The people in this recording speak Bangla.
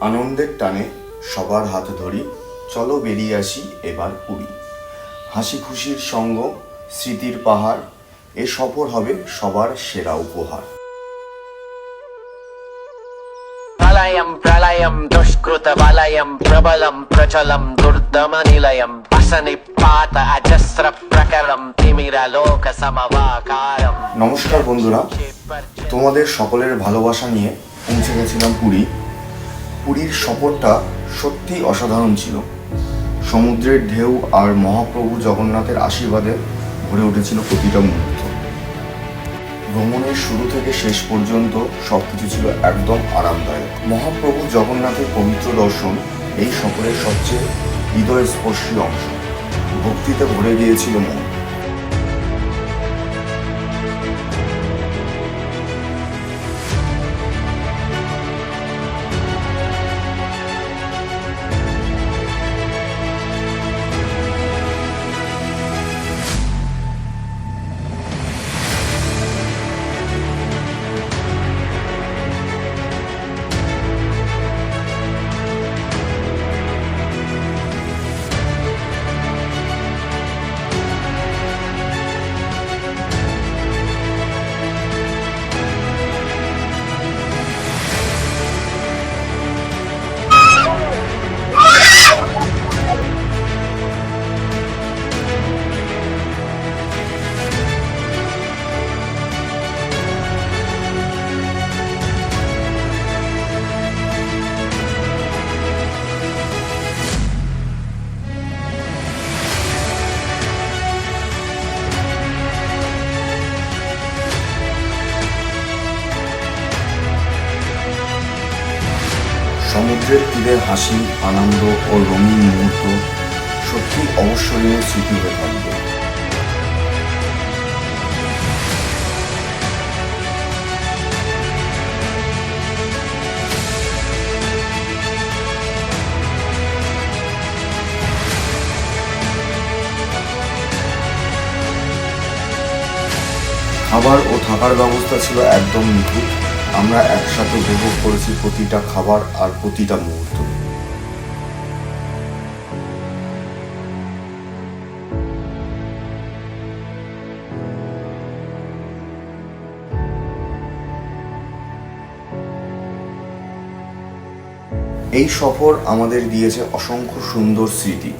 আনন্দের টানে সবার হাত ধরি, চলো বেরিয়ে আসি এবার পুরী। হাসি খুশির সঙ্গ, স্মৃতির পাহাড়, এ সফর হবে সবার সেরা উপহার। ప్రళయం ప్రళయం దుష్కృతవలయం ప్రబలం ప్రచలం దుర్దమనిలయం అసనిపాత అజస్ర ప్రకరం తిమిరలోక సమవాకారం। নমস্কার বন্ধুরা, তোমাদের সকলের ভালোবাসা নিয়ে পৌঁছে গেছিলাম পুরী। পুরীর সফরটা সত্যি অসাধারণ ছিল। সমুদ্রের ঢেউ আর মহাপ্রভু জগন্নাথের আশীর্বাদে ভরে উঠেছিল প্রতিটা মুহূর্ত। ভ্রমণের শুরু থেকে শেষ পর্যন্ত সবকিছু ছিল একদম আরামদায়ক। মহাপ্রভু জগন্নাথের পবিত্র দর্শন এই সফরের সবচেয়ে হৃদয়স্পর্শী অংশ। ভক্তিতে ভরে গিয়েছিল মন। সমুদ্রের তীরে হাসি, আনন্দ ও রঙিন মুহূর্ত সত্যি অবশ্যই স্মৃতি হয়ে থাকবে। খাবার ও থাকার ব্যবস্থা ছিল একদম নিখুঁত। আমরা একসাথে উপভোগ করেছি প্রতিটা খাবার আর প্রতিটা মুহূর্ত। এই সফর আমাদের দিয়েছে অসংখ্য সুন্দর স্মৃতি।